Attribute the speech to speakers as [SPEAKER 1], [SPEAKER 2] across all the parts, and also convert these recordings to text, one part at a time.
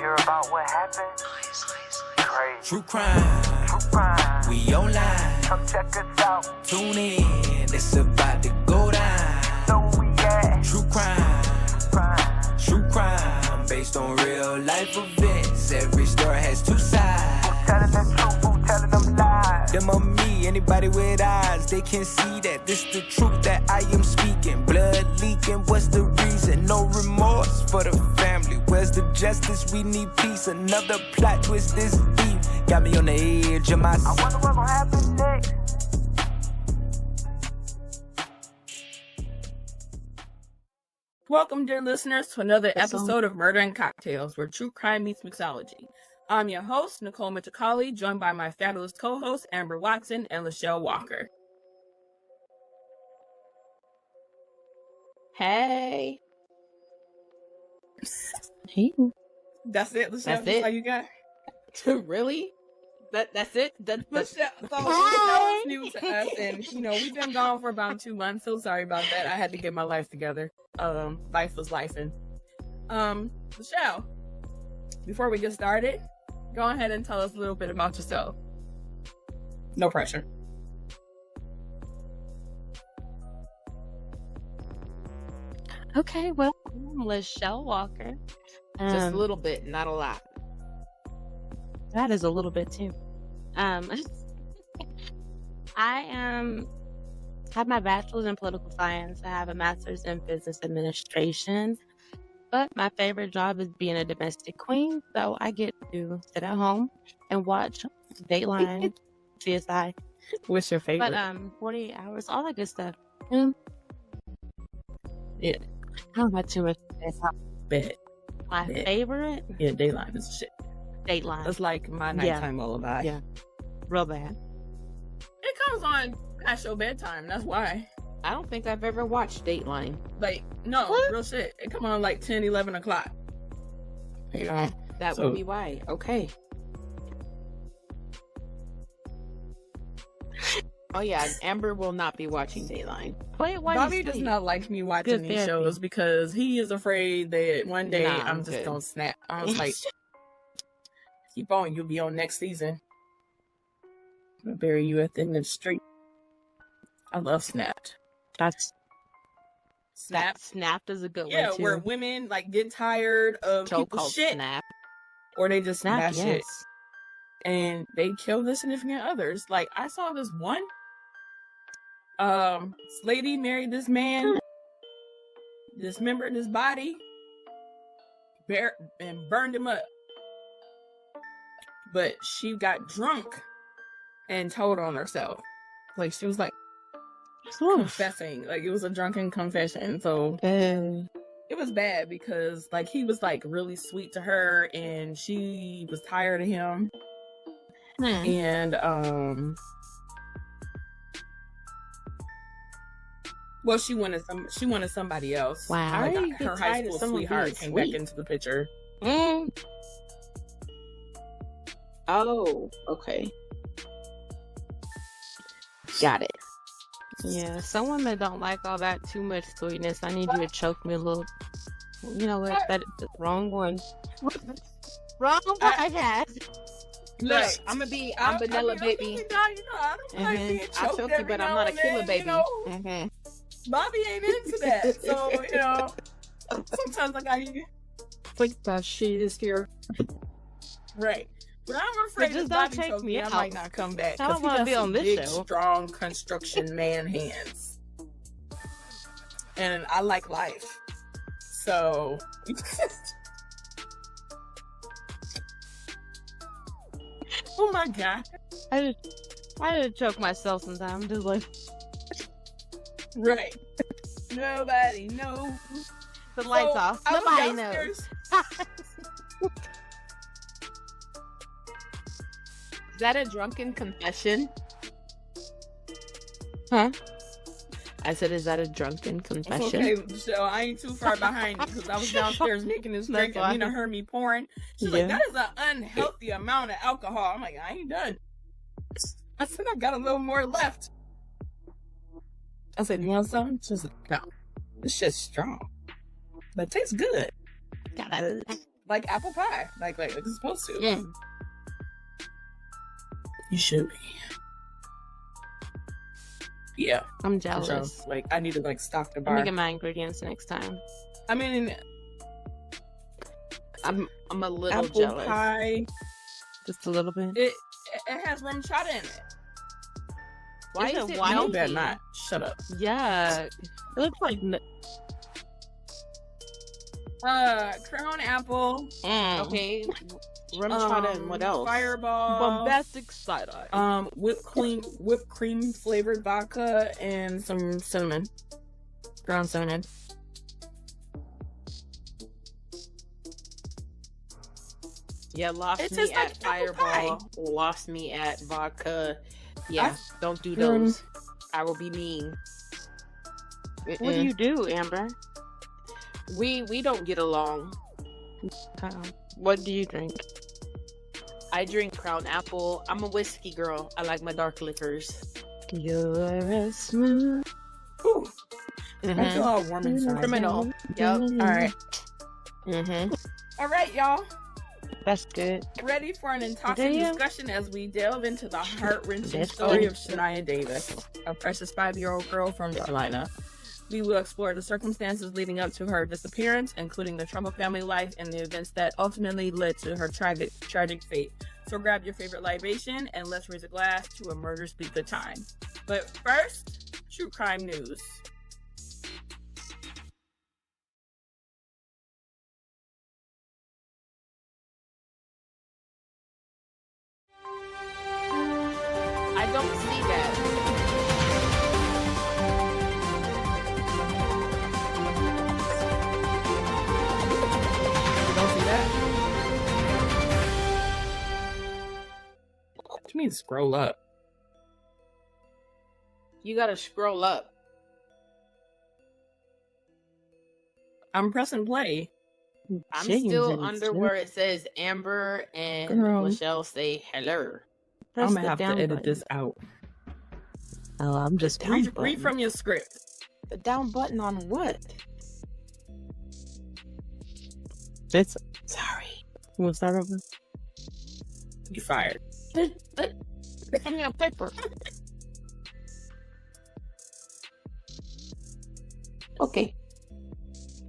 [SPEAKER 1] hear about what happened? Crazy.
[SPEAKER 2] True crime. We online.
[SPEAKER 1] Come check us out.
[SPEAKER 2] Tune in. It's about to go down.
[SPEAKER 1] So we at
[SPEAKER 2] True crime. Based on real life events. Every story has two sides.
[SPEAKER 1] Who's telling the truth? Who's telling them lies?
[SPEAKER 2] Them on me, anybody with eyes, they can see that this the truth that I am speaking. Blood leaking, what's the reason? No remorse for the family. Where's the justice? We need peace. Another plot twist this deep. Got me on the edge of my
[SPEAKER 1] I wonder what's gonna happen next.
[SPEAKER 3] Welcome, dear listeners, to another episode of Murder and Cocktails, where true crime meets mixology. I'm your host, Nicole Mitchell-Colley, joined by my fabulous co-hosts, Amber Watson and Lachelle Walker.
[SPEAKER 4] Hey.
[SPEAKER 3] That's it, Lachelle?
[SPEAKER 4] That's it.
[SPEAKER 3] All you got?
[SPEAKER 4] Really? That's it? That's
[SPEAKER 3] Lachelle, Lachelle is new to us, and, we've been gone for about 2 months, so sorry about that. I had to get my life together. Life was lifing. Lachelle, before we get started, go ahead and tell us a little bit about yourself. No pressure.
[SPEAKER 4] Okay, well, I'm Lachelle Walker.
[SPEAKER 5] Just a little bit, not a lot.
[SPEAKER 4] That is a little bit too. I have my bachelor's in political science. I have a master's in business administration. But my favorite job is being a domestic queen. So I get to sit at home and watch Dateline, CSI.
[SPEAKER 3] What's your favorite?
[SPEAKER 4] But 48 hours, all that good stuff.
[SPEAKER 3] Yeah.
[SPEAKER 4] I don't have too much to say.
[SPEAKER 3] Bet.
[SPEAKER 4] My favorite?
[SPEAKER 3] Yeah, Dateline is shit.
[SPEAKER 4] Dateline.
[SPEAKER 3] It's like my nighttime lullaby.
[SPEAKER 4] Yeah. Real bad.
[SPEAKER 3] It comes on past your bedtime. That's why.
[SPEAKER 5] I don't think I've ever watched Dateline.
[SPEAKER 3] Like, no,
[SPEAKER 4] What?
[SPEAKER 3] real shit. It come on like 10, 11 o'clock. Yeah.
[SPEAKER 5] That would be why. Okay. Oh yeah, Amber will not be watching Dateline.
[SPEAKER 4] Wait, why
[SPEAKER 3] Bobby does not like me watching
[SPEAKER 4] Good
[SPEAKER 3] these
[SPEAKER 4] therapy.
[SPEAKER 3] shows because he is afraid that one day
[SPEAKER 5] Nah,
[SPEAKER 3] I'm
[SPEAKER 5] I'm
[SPEAKER 3] just
[SPEAKER 5] good.
[SPEAKER 3] gonna snap. I was like, keep on, you'll be on next season. I'll bury you at the end of the street. I love Snapped.
[SPEAKER 4] That's
[SPEAKER 3] Snap.
[SPEAKER 4] Snap is a good
[SPEAKER 3] Yeah,
[SPEAKER 4] one too.
[SPEAKER 3] where women like get tired of
[SPEAKER 5] Show
[SPEAKER 3] people's
[SPEAKER 5] called
[SPEAKER 3] shit,
[SPEAKER 5] Snap.
[SPEAKER 3] or they just
[SPEAKER 4] Snap,
[SPEAKER 3] smash
[SPEAKER 4] yes.
[SPEAKER 3] it and they kill their significant others. Like I saw this one. This lady married this man, dismembered his body, and burned him up. But she got drunk and told on herself. Like she was like confessing. Like it was a drunken confession. So it was bad because like he was like really sweet to her and she was tired of him. And well, she wanted somebody else.
[SPEAKER 4] Wow.
[SPEAKER 5] How
[SPEAKER 3] Like,
[SPEAKER 5] do you get
[SPEAKER 3] her high
[SPEAKER 5] tired of
[SPEAKER 3] school
[SPEAKER 5] someone
[SPEAKER 3] sweetheart
[SPEAKER 5] being
[SPEAKER 3] came back
[SPEAKER 5] sweet?
[SPEAKER 3] into the picture.
[SPEAKER 5] Oh, okay. Got it.
[SPEAKER 4] Yeah, some women don't like all that too much sweetness. I need you to choke me a little. You know what? That's the wrong one. Wrong podcast.
[SPEAKER 5] Look, I'm vanilla baby.
[SPEAKER 3] I don't like being
[SPEAKER 5] I'll
[SPEAKER 3] choked
[SPEAKER 5] choke you,
[SPEAKER 3] every
[SPEAKER 5] but I'm
[SPEAKER 3] now
[SPEAKER 5] not a
[SPEAKER 3] and
[SPEAKER 5] killer
[SPEAKER 3] then,
[SPEAKER 5] baby.
[SPEAKER 3] Bobby ain't into that. So, sometimes I got you.
[SPEAKER 5] Think that she is here.
[SPEAKER 3] Right. But I'm afraid
[SPEAKER 4] just
[SPEAKER 3] if
[SPEAKER 4] don't
[SPEAKER 3] Bobby
[SPEAKER 4] take
[SPEAKER 3] choked
[SPEAKER 4] me
[SPEAKER 3] me, I
[SPEAKER 4] out.
[SPEAKER 3] might not come back.
[SPEAKER 4] I don't
[SPEAKER 3] 'cause he
[SPEAKER 4] wanna
[SPEAKER 3] got
[SPEAKER 4] be on
[SPEAKER 3] some
[SPEAKER 4] this
[SPEAKER 3] big,
[SPEAKER 4] show.
[SPEAKER 3] strong construction man hands. And I like life. So... oh my God.
[SPEAKER 4] I just choke myself sometimes. I'm just like
[SPEAKER 3] Right. Nobody knows.
[SPEAKER 4] the lights
[SPEAKER 3] So,
[SPEAKER 4] off.
[SPEAKER 3] I was
[SPEAKER 4] Nobody knows.
[SPEAKER 3] downstairs.
[SPEAKER 5] Is that a drunken confession?
[SPEAKER 4] Huh?
[SPEAKER 5] I said, is that a drunken
[SPEAKER 3] It's
[SPEAKER 5] confession?
[SPEAKER 3] okay, so I ain't too far behind you because I was downstairs making this drink
[SPEAKER 4] That's
[SPEAKER 3] and Nina
[SPEAKER 4] why.
[SPEAKER 3] heard me pouring. She's
[SPEAKER 4] Yeah.
[SPEAKER 3] like, that is an unhealthy amount of alcohol. I'm like, I ain't done. I said, I got a little more left. I said, you want some? She's like, no. This shit's strong. But it tastes good.
[SPEAKER 4] Gotta
[SPEAKER 3] like apple pie, like it's supposed to.
[SPEAKER 4] Yeah.
[SPEAKER 3] You should be. Yeah,
[SPEAKER 4] I'm
[SPEAKER 3] for sure.
[SPEAKER 4] jealous.
[SPEAKER 3] Like I need to like stock the
[SPEAKER 4] I'm
[SPEAKER 3] bar.
[SPEAKER 4] gonna get my ingredients next time.
[SPEAKER 3] I mean,
[SPEAKER 5] I'm a little
[SPEAKER 3] apple
[SPEAKER 5] jealous.
[SPEAKER 3] pie.
[SPEAKER 4] Just a little bit.
[SPEAKER 3] It has rum chata in it.
[SPEAKER 5] Why
[SPEAKER 4] Is
[SPEAKER 5] is
[SPEAKER 4] it
[SPEAKER 5] it
[SPEAKER 4] white?
[SPEAKER 3] No,
[SPEAKER 5] milky?
[SPEAKER 3] better not. Shut up.
[SPEAKER 4] Yeah. It looks like
[SPEAKER 3] Crown apple.
[SPEAKER 5] Okay. Rum chata and what else?
[SPEAKER 3] Fireball.
[SPEAKER 4] bombastic side eye.
[SPEAKER 3] Whipped cream flavored vodka and some cinnamon. Ground cinnamon.
[SPEAKER 5] Yeah, lost
[SPEAKER 3] It
[SPEAKER 5] me
[SPEAKER 3] tastes like
[SPEAKER 5] at
[SPEAKER 3] apple
[SPEAKER 5] Fireball.
[SPEAKER 3] pie.
[SPEAKER 5] Lost me at vodka. Yeah, don't do
[SPEAKER 3] Mm.
[SPEAKER 5] those. I will be mean.
[SPEAKER 4] What do you do, Amber?
[SPEAKER 5] We don't get along.
[SPEAKER 4] What do you drink?
[SPEAKER 5] I drink Crown Apple. I'm a whiskey girl. I like my dark liquors.
[SPEAKER 4] You're a smooth
[SPEAKER 3] Ooh. I feel all warm inside.
[SPEAKER 5] Criminal. Yep.
[SPEAKER 3] All right.
[SPEAKER 5] Mm-hmm.
[SPEAKER 3] All right, y'all.
[SPEAKER 4] That's good.
[SPEAKER 3] Ready for an intoxicating
[SPEAKER 4] Damn.
[SPEAKER 3] discussion as we delve into the heart-wrenching
[SPEAKER 4] Let's
[SPEAKER 3] story
[SPEAKER 4] go.
[SPEAKER 3] of Shaniya Davis, a precious 5-year-old girl from North Carolina. We will explore the circumstances leading up to her disappearance, including the troubled family life and the events that ultimately led to her tragic fate. So grab your favorite libation and let's raise a glass to a murderously good time. But first, true crime news.
[SPEAKER 5] I don't see that.
[SPEAKER 3] You don't see that? What do you mean scroll up?
[SPEAKER 5] You gotta scroll up.
[SPEAKER 3] I'm pressing play.
[SPEAKER 5] I'm
[SPEAKER 4] James
[SPEAKER 5] still
[SPEAKER 4] and
[SPEAKER 5] under
[SPEAKER 4] Snoop.
[SPEAKER 5] where it says Amber and
[SPEAKER 3] Girl.
[SPEAKER 5] Michelle say hello.
[SPEAKER 4] Press
[SPEAKER 3] I'm
[SPEAKER 4] the
[SPEAKER 3] gonna have to
[SPEAKER 4] down
[SPEAKER 3] edit
[SPEAKER 4] button.
[SPEAKER 3] this out.
[SPEAKER 4] Oh, I'm just down
[SPEAKER 3] Read
[SPEAKER 4] button.
[SPEAKER 3] from your script.
[SPEAKER 5] The down button on what?
[SPEAKER 4] It's
[SPEAKER 5] Sorry.
[SPEAKER 4] we'll start over.
[SPEAKER 3] You're fired.
[SPEAKER 5] Give me a paper. Okay.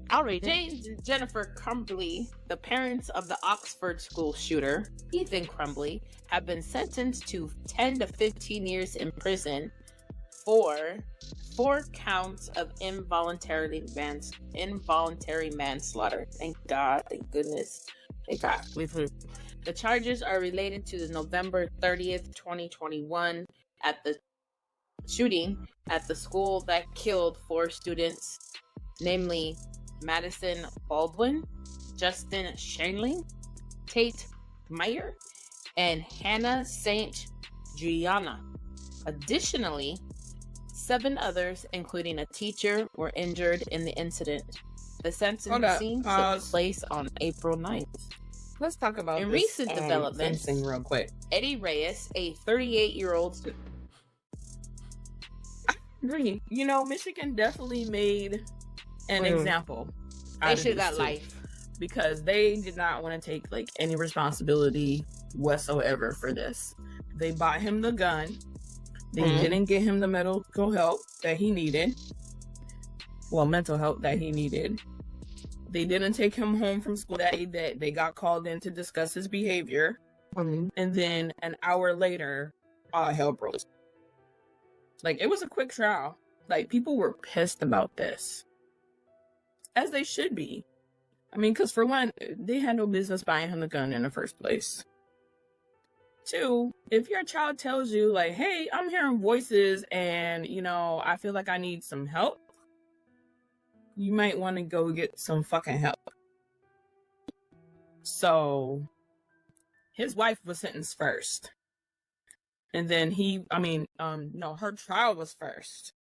[SPEAKER 4] I'll read it.
[SPEAKER 5] James and Jennifer Crumbly, the parents of the Oxford school shooter, Ethan Crumbly, have been sentenced to 10 to 15 years in prison for 4 counts of involuntary manslaughter. Thank God. Thank goodness. Thank God. The charges are related to the November 30th, 2021 at the shooting at the school that killed 4 students, namely Madison Baldwin, Justin Shanley, Tate Meyer, and Hannah St. Gianna. Additionally, 7 others, including a teacher, were injured in the incident. The sentencing took place on April 9th.
[SPEAKER 3] Let's talk about
[SPEAKER 5] In
[SPEAKER 3] this,
[SPEAKER 5] recent developments-
[SPEAKER 3] fencing real quick.
[SPEAKER 5] Eddie Reyes, a 38-year-old
[SPEAKER 3] Agree. You know, Michigan definitely made an example.
[SPEAKER 5] they
[SPEAKER 3] out of
[SPEAKER 5] should
[SPEAKER 3] these
[SPEAKER 5] got
[SPEAKER 3] two,
[SPEAKER 5] life.
[SPEAKER 3] because they did not want to take like any responsibility whatsoever for this. They bought him the gun. They didn't get him the medical help that he needed. Well, mental help that he needed. They didn't take him home from school that day. That they got called in to discuss his behavior. And then an hour later, all hell broke. Like, it was a quick trial. Like, people were pissed about this. As they should be. I mean, because for one, they had no business buying him the gun in the first place. 2, if your child tells you, like, hey, I'm hearing voices and, you know, I feel like I need some help, you might want to go get some fucking help. So, his wife was sentenced first. And then her trial was first.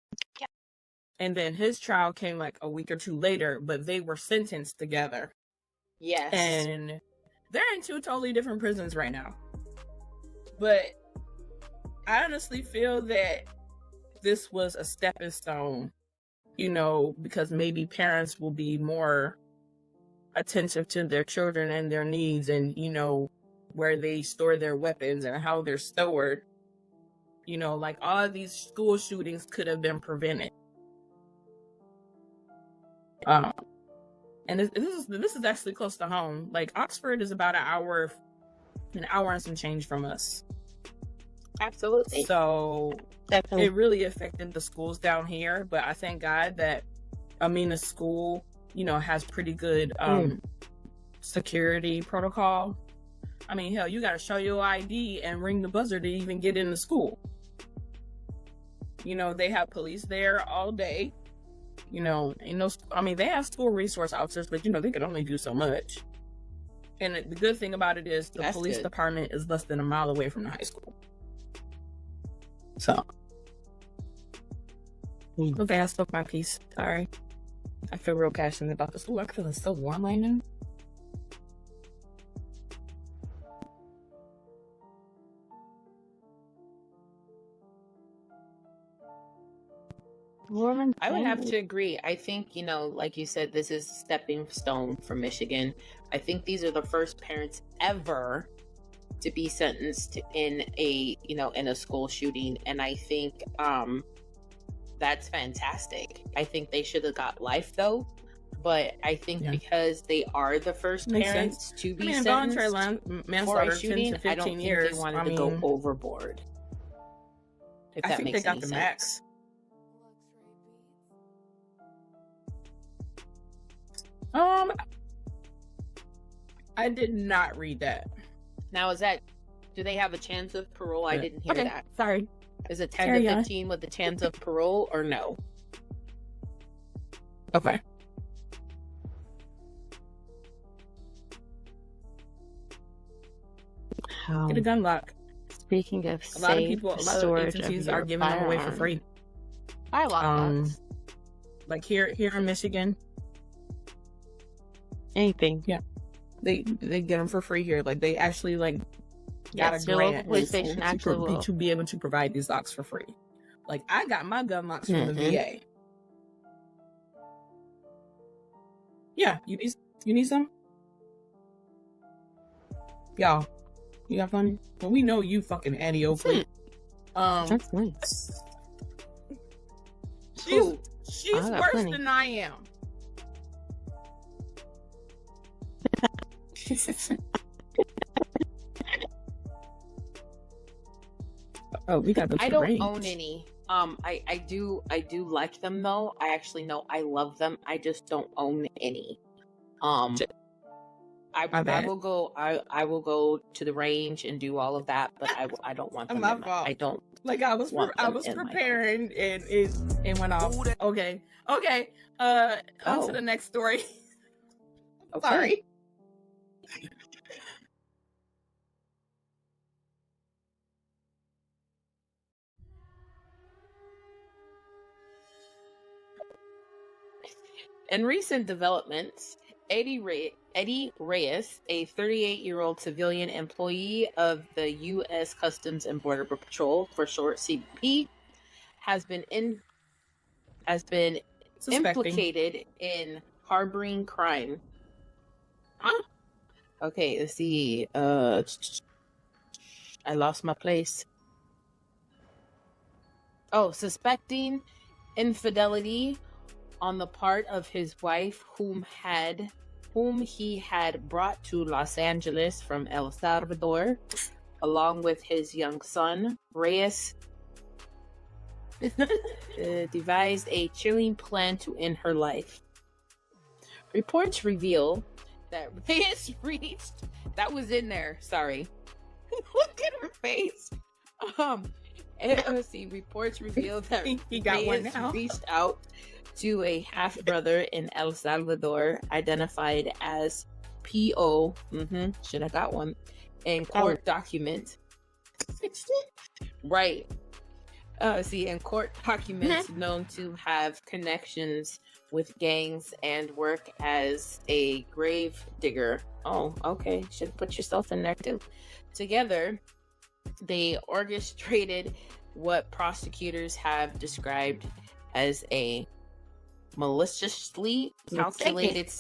[SPEAKER 3] And then his trial came like a week or 2 later, but they were sentenced together.
[SPEAKER 5] Yes.
[SPEAKER 3] And they're in 2 totally different prisons right now. But I honestly feel that this was a stepping stone, you know, because maybe parents will be more attentive to their children and their needs, and where they store their weapons and how they're stored. Like all of these school shootings could have been prevented. And this is actually close to home. Like Oxford is about an hour and some change from us.
[SPEAKER 5] Absolutely.
[SPEAKER 3] So
[SPEAKER 4] Definitely.
[SPEAKER 3] it really affected the schools down here. But I thank God that the school, has pretty good security protocol. I mean, hell, you got to show your ID and ring the buzzer to even get into school. They have police there all day. They have school resource officers, but they can only do so much. And the good thing about it is the police department is less than a mile away from the high school. So, okay, I spoke my piece. Sorry. I feel real passionate about this. Ooh, I'm feeling so warm right now.
[SPEAKER 5] I would have to agree. I think, like you said, this is a stepping stone for Michigan. I think these are the first parents ever to be sentenced in a school shooting. And I think that's fantastic. I think they should have got life though. But I think because they are the first parents to be sentenced for a shooting, I don't think they wanted to go overboard. If that makes any sense. Max.
[SPEAKER 3] I did not read that.
[SPEAKER 5] Now, do they have a chance of parole? I didn't hear that.
[SPEAKER 3] Sorry.
[SPEAKER 5] Is it 10 to 15 with the chance of parole or no?
[SPEAKER 3] Okay. Get a gun lock.
[SPEAKER 4] Speaking of
[SPEAKER 3] a lot of agencies are giving them away for free.
[SPEAKER 4] I love that.
[SPEAKER 3] Like here in Michigan.
[SPEAKER 4] Anything.
[SPEAKER 3] Yeah. They get them for free here. Like they actually got a grant to be able to provide these locks for free. Like I got my gun locks from the VA. Yeah, you need some? Y'all, you got fun? Well, we know you fucking Annie Oakley.
[SPEAKER 4] That's nice.
[SPEAKER 3] She's worse than I am. Oh, we got the
[SPEAKER 5] I don't own any. I do like them though. I actually know I love them. I just don't own any. I will go to the range and do all of that, but I don't want them. I don't.
[SPEAKER 3] Like I was preparing and it went off. Okay. On to the next story.
[SPEAKER 5] Okay.
[SPEAKER 3] Sorry.
[SPEAKER 5] In recent developments, Eddie Reyes, a 38-year-old civilian employee of the U.S. Customs and Border Patrol, for short CBP, has been implicated in harboring crime. Huh? Okay, let's see. I lost my place. Oh, suspecting infidelity on the part of his wife, whom he had brought to Los Angeles from El Salvador, along with his young son. Reyes devised a chilling plan to end her life. Reports reveal that Reyes reached... That was in there, sorry. Look at her face. Let's see. Reports reveal that
[SPEAKER 3] he got
[SPEAKER 5] Reyes
[SPEAKER 3] one now.
[SPEAKER 5] reached out to a half-brother in El Salvador, identified as P.O. Should have got one. In court document. Right. In court documents known to have connections with gangs and work as a grave digger. Oh, okay. Should put yourself in there too. Together, they orchestrated what prosecutors have described as a maliciously calculated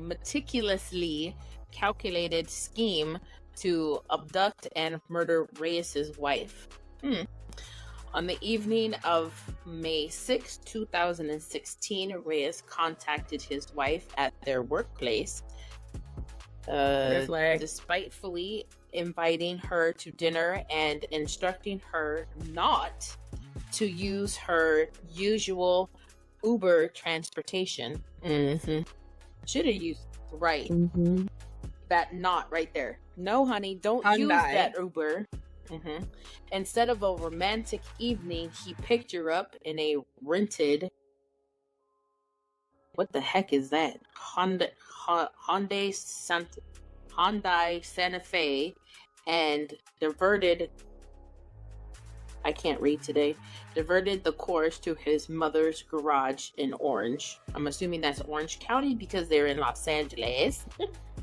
[SPEAKER 5] meticulously calculated scheme to abduct and murder Reyes's wife. On the evening of May 6, 2016, Reyes contacted his wife at their workplace, despitefully inviting her to dinner and instructing her not to use her usual Uber transportation. Should have used that not right there. No, honey, don't use that Uber. Instead of a romantic evening, he picked her up in a rented, what the heck is that? Hyundai Santa Fe, and diverted the course to his mother's garage in Orange. I'm assuming that's Orange County because they're in Los Angeles.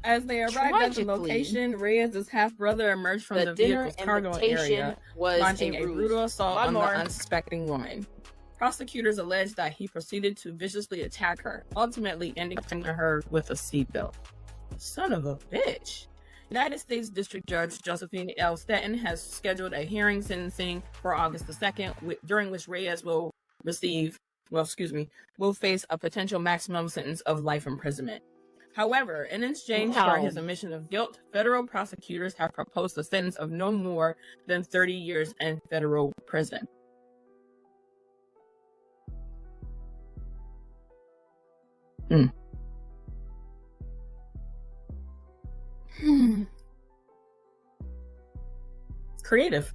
[SPEAKER 3] As they arrived at the location, Reyes' half-brother emerged from the vehicle's cargo area, launching a brutal assault on the unsuspecting woman. Prosecutors alleged that he proceeded to viciously attack her, ultimately ending her with a seatbelt. Son of a bitch. United States District Judge Josephine L. Stetton has scheduled a hearing sentencing for August the 2nd, during which Reyes will face a potential maximum sentence of life imprisonment. However, in exchange for his admission of guilt, federal prosecutors have proposed a sentence of no more than 30 years in federal prison. Creative.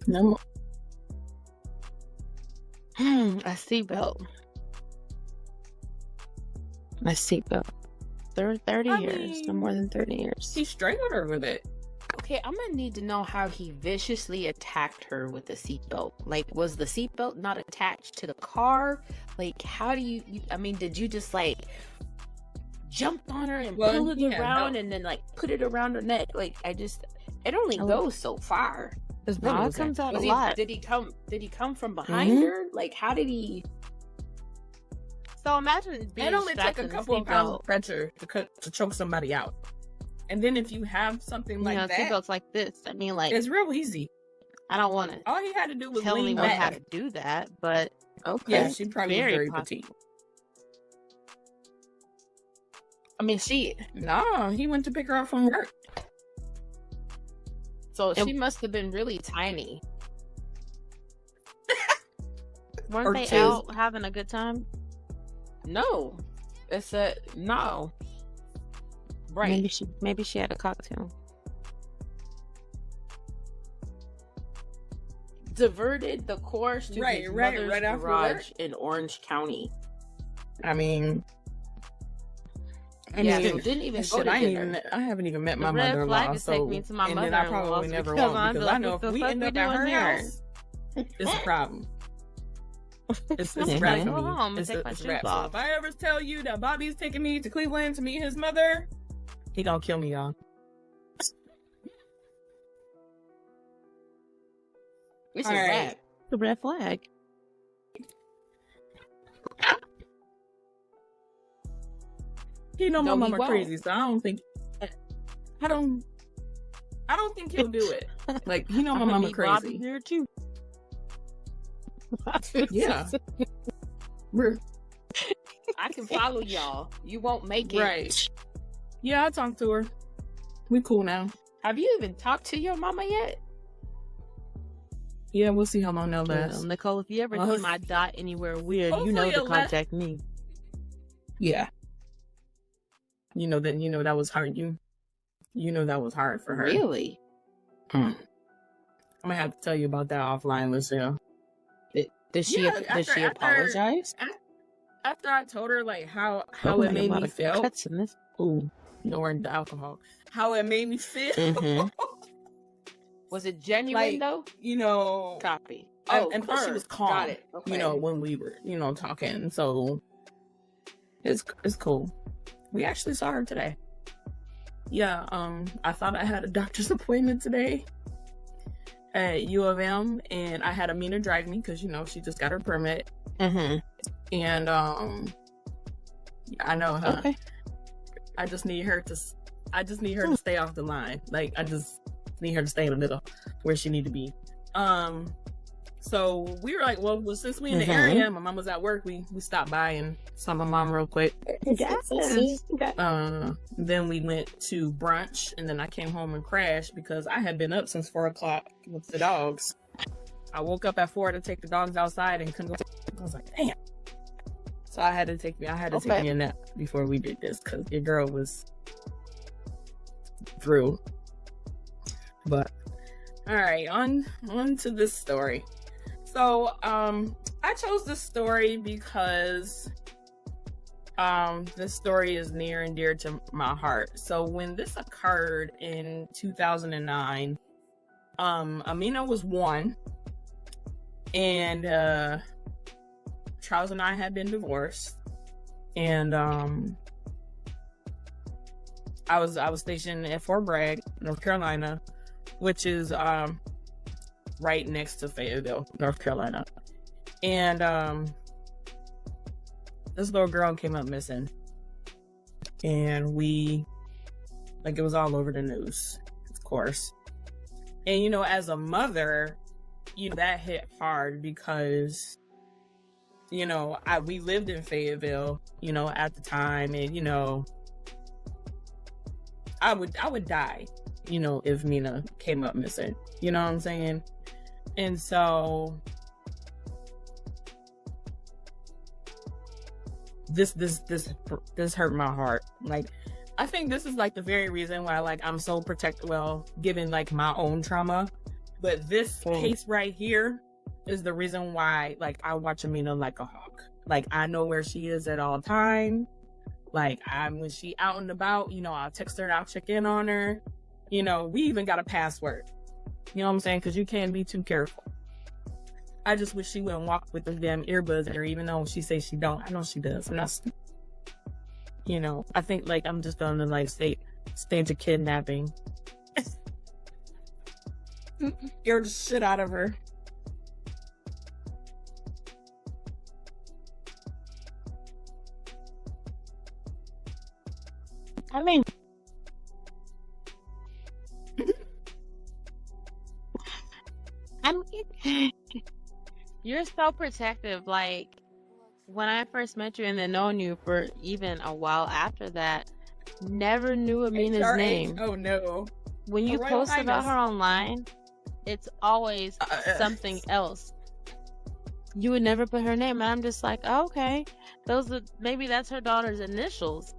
[SPEAKER 3] No.
[SPEAKER 4] A seatbelt. A seatbelt. 30 years. No more than 30 years.
[SPEAKER 3] He strangled her with it.
[SPEAKER 5] Okay, I'm gonna need to know how he viciously attacked her with the seatbelt. Like, was the seatbelt not attached to the car? Like, how do you I mean, did you just, like, jump on her and pull it around and then, like, put it around her neck? Like, it only goes so far.
[SPEAKER 4] It comes out a lot.
[SPEAKER 5] Did he come from behind her? Like, how did he?
[SPEAKER 4] So imagine being
[SPEAKER 3] it only took a couple of pounds of pressure to choke somebody out. And then if you have something like that,
[SPEAKER 4] seatbelts like this, I mean, like,
[SPEAKER 3] it's real easy.
[SPEAKER 4] I don't want to.
[SPEAKER 3] All he had to do was
[SPEAKER 4] tell
[SPEAKER 3] lean
[SPEAKER 4] anyone
[SPEAKER 3] back.
[SPEAKER 4] how to do that, but
[SPEAKER 3] okay, yeah, she probably was very petite.
[SPEAKER 5] I mean,
[SPEAKER 3] he went to pick her up from work.
[SPEAKER 5] So she must have been really tiny.
[SPEAKER 4] Weren't they out having a good time?
[SPEAKER 5] No. No. Right.
[SPEAKER 4] Maybe she had a cocktail.
[SPEAKER 5] Diverted the course to his mother's garage in Orange County.
[SPEAKER 3] I mean,
[SPEAKER 5] didn't even go to dinner.
[SPEAKER 3] I haven't even met my mother-in-law,
[SPEAKER 4] take me to my
[SPEAKER 3] and then I probably never will, because I know if we end up at her house, it's a problem. It's a wrap for me. It's a wrap. So if I ever tell you that Bobby's taking me to Cleveland to meet his mother, he gonna kill me, y'all.
[SPEAKER 5] It's a wrap.
[SPEAKER 4] The red flag.
[SPEAKER 3] He know my mama crazy, so I don't think he'll do it. Like, he know my mama crazy.
[SPEAKER 4] Here too.
[SPEAKER 3] Yeah.
[SPEAKER 5] I can follow y'all. You won't make it.
[SPEAKER 3] Right. Yeah, I talked to her. We cool now.
[SPEAKER 5] Have you even talked to your mama yet?
[SPEAKER 3] Yeah, we'll see how long that lasts.
[SPEAKER 4] Nicole, if you ever see my dot anywhere weird, you know to contact me.
[SPEAKER 3] Yeah. You know that was hard. You know that was hard for her.
[SPEAKER 5] Really?
[SPEAKER 3] I'm gonna have to tell you about that offline, Lucille.
[SPEAKER 5] Did she apologize?
[SPEAKER 3] After I told her like how it made me feel. Ooh, nowhere in the alcohol. How it made me feel.
[SPEAKER 5] Mm-hmm. Was it genuine though?
[SPEAKER 3] Copy.
[SPEAKER 5] Oh,
[SPEAKER 3] and plus she was calm.
[SPEAKER 5] Got it. Okay.
[SPEAKER 3] When we were, talking. So it's cool. We actually saw her today. Yeah, I thought I had a doctor's appointment today. at U of M, and I had Amina drive me because, you know, she just got her permit.
[SPEAKER 4] Mm-hmm.
[SPEAKER 3] And I know, huh?
[SPEAKER 4] Okay.
[SPEAKER 3] I just need her to stay off the line. Like, I just need her to stay in the middle where she need to be. So we were like, well, since we in the area, my mom was at work, we stopped by and saw my mom real quick.
[SPEAKER 4] Yes.
[SPEAKER 3] Then we went to brunch, and then I came home and crashed because I had been up since 4 o'clock with the dogs. I woke up at 4 to take the dogs outside and couldn't go. I was like, damn. So I had to take me a nap before we did this because your girl was through. But all right, on to this story. So I chose this story because this story is near and dear to my heart. So when this occurred in 2009, Amina was 1, and Charles and I had been divorced, and I was stationed at Fort Bragg, North Carolina, which is right next to Fayetteville, North Carolina. And this little girl came up missing, and it was all over the news, of course. And, you know, as a mother, you know, that hit hard because, you know, we lived in Fayetteville, you know, at the time, and, you know, I would die, you know, if Mina came up missing. You know what I'm saying? And so this hurt my heart. Like, I think this is like the very reason why, like, I'm so protected, given like my own trauma. But this case right here is the reason why, like, I watch Amina like a hawk. Like, I know where she is at all time. Like, when she out and about, you know, I'll text her and I'll check in on her. You know, we even got a password. You know what I'm saying? Because you can't be too careful. I just wish she wouldn't walk with the damn earbuds in her, even though she says she don't. I know she does. I'm not stupid. You know, I think, like, I'm just gonna, like, stage a kidnapping. Scare the shit out of her.
[SPEAKER 4] I mean, you're so protective. Like, when I first met you and then known you for even a while after that, never knew Amina's name.
[SPEAKER 3] Oh no.
[SPEAKER 4] When you post about her online, it's always something else. You would never put her name, and I'm just like, oh, okay, maybe that's her daughter's initials.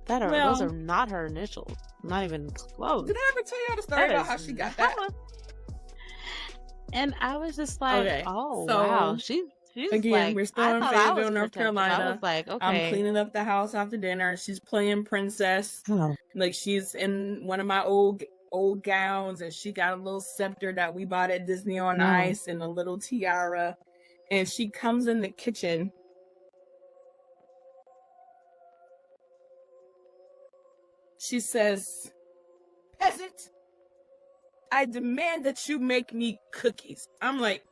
[SPEAKER 4] Those are not her initials. Not even close.
[SPEAKER 3] Did I ever tell you the story about how she got that?
[SPEAKER 4] And I was just like,
[SPEAKER 3] okay.
[SPEAKER 4] Oh, so, wow. She's
[SPEAKER 3] again,
[SPEAKER 4] like,
[SPEAKER 3] we're still in Fayetteville, North Carolina.
[SPEAKER 4] I was like, okay.
[SPEAKER 3] I'm cleaning up the house after dinner. She's playing princess.
[SPEAKER 4] Oh.
[SPEAKER 3] Like, she's in one of my old gowns, and she got a little scepter that we bought at Disney on Ice and a little tiara. And she comes in the kitchen. She says, "Peasant, I demand that you make me cookies." I'm like,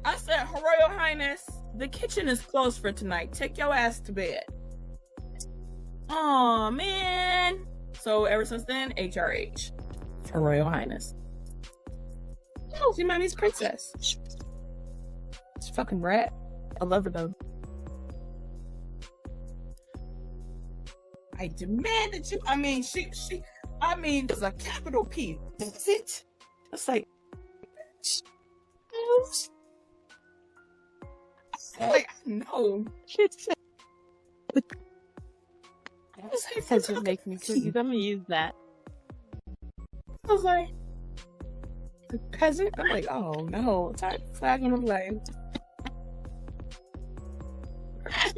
[SPEAKER 3] I said, "Her Royal Highness, the kitchen is closed for tonight. Take your ass to bed." Oh man. So ever since then, HRH. Her Royal Highness. Oh, she's my niece princess. She's fucking rat. I love her though. I demand that you, there's a capital P. That's it. It's like, no.
[SPEAKER 4] That just makes me cookies. I'm gonna use that.
[SPEAKER 3] I was like, the peasant? I'm like, oh no. Flag on the blame.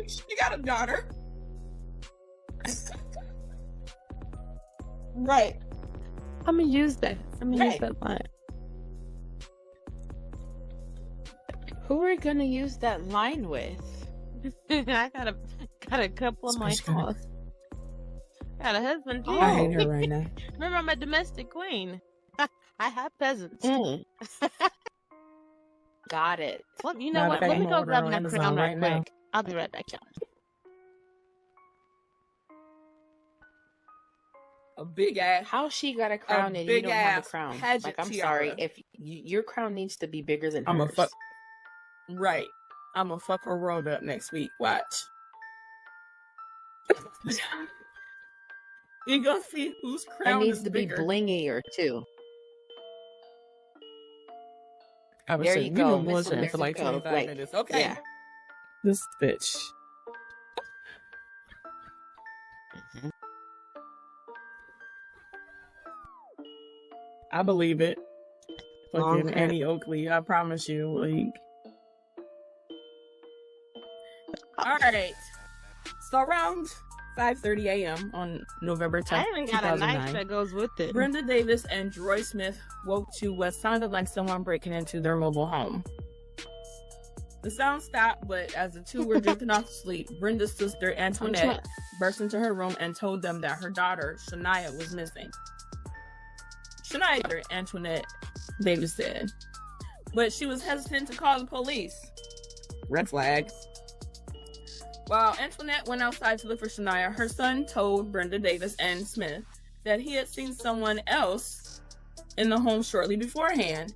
[SPEAKER 3] She got a daughter. Right.
[SPEAKER 4] I'm gonna use that. Use that line. Who are we gonna use that line with? I got a couple of my thoughts. Got a husband too.
[SPEAKER 3] I hate her right now.
[SPEAKER 4] Remember, I'm a domestic queen. I have peasants.
[SPEAKER 5] Got it.
[SPEAKER 4] Well, you know
[SPEAKER 3] Matter
[SPEAKER 4] what?
[SPEAKER 3] of
[SPEAKER 4] Let
[SPEAKER 3] fact,
[SPEAKER 4] me
[SPEAKER 3] I'm
[SPEAKER 4] go
[SPEAKER 3] ordering
[SPEAKER 4] grab
[SPEAKER 3] on
[SPEAKER 4] my
[SPEAKER 3] Amazon
[SPEAKER 4] crown right
[SPEAKER 3] right now.
[SPEAKER 4] quick. I'll be right back, y'all.
[SPEAKER 3] A big ass.
[SPEAKER 5] How she got a crown and you
[SPEAKER 3] big
[SPEAKER 5] don't have a
[SPEAKER 3] ass
[SPEAKER 5] crown?
[SPEAKER 3] pageant
[SPEAKER 5] Like, I'm
[SPEAKER 3] tiara.
[SPEAKER 5] sorry. If your crown needs to be bigger than
[SPEAKER 3] I'm a
[SPEAKER 5] hers.
[SPEAKER 3] fuck. Right. I'm gonna fuck her world up next week. Watch. You gonna see whose
[SPEAKER 5] It
[SPEAKER 3] crown
[SPEAKER 5] needs
[SPEAKER 3] is
[SPEAKER 5] to
[SPEAKER 3] bigger.
[SPEAKER 5] be blingier too.
[SPEAKER 3] I was
[SPEAKER 5] There
[SPEAKER 3] saying,
[SPEAKER 5] you
[SPEAKER 3] we've
[SPEAKER 5] go.
[SPEAKER 3] been bullshitting
[SPEAKER 5] There
[SPEAKER 3] for
[SPEAKER 5] you
[SPEAKER 3] like
[SPEAKER 5] go.
[SPEAKER 3] 25
[SPEAKER 5] Like,
[SPEAKER 3] minutes. Okay.
[SPEAKER 5] yeah.
[SPEAKER 3] This bitch.
[SPEAKER 5] Mhm.
[SPEAKER 3] I believe it.
[SPEAKER 4] Long
[SPEAKER 3] Fucking
[SPEAKER 4] hair.
[SPEAKER 3] Annie Oakley, I promise you. Like, all right. So around 5:30 a.m. on November 10th,
[SPEAKER 4] I even got a knife
[SPEAKER 3] 2009,
[SPEAKER 4] that goes with it.
[SPEAKER 3] Brenda Davis and Joy Smith woke to what sounded like someone breaking into their mobile home. The sound stopped, but as the two were drifting off to sleep, Brenda's sister Antoinette burst into her room and told them that her daughter Shaniya was missing. Shaniya, Antoinette Davis said, but she was hesitant to call the police. Red flag. While Antoinette went outside to look for Shaniya, her son told Brenda Davis and Smith that he had seen someone else in the home shortly beforehand.